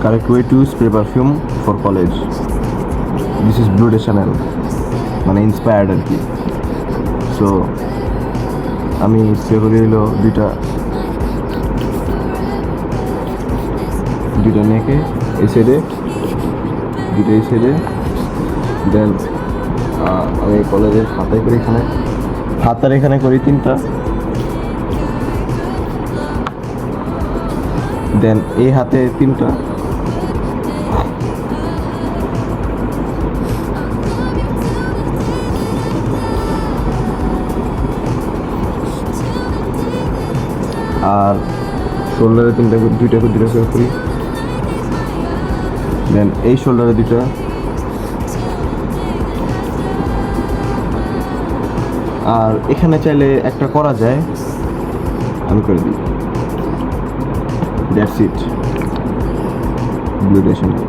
Correct way to spray perfume for college. This is Blue de Chanel. মানে inspired আর কি। So আমি spray করি হলো দুইটা নেকে এই সাইডে, দুইটা এই সাইডে। দেন আমি কলেজের হাতায় করি, হাতার এখানে করি 3টা। দেন এই হাতে 3টা। আর শোল্ডারে 3টা, দুইটা করে করি। দেন এই শোল্ডারে 2টা। আর এখানে চাইলে একটা করা যায়, আমি করে দিই। That's it, blue day channel.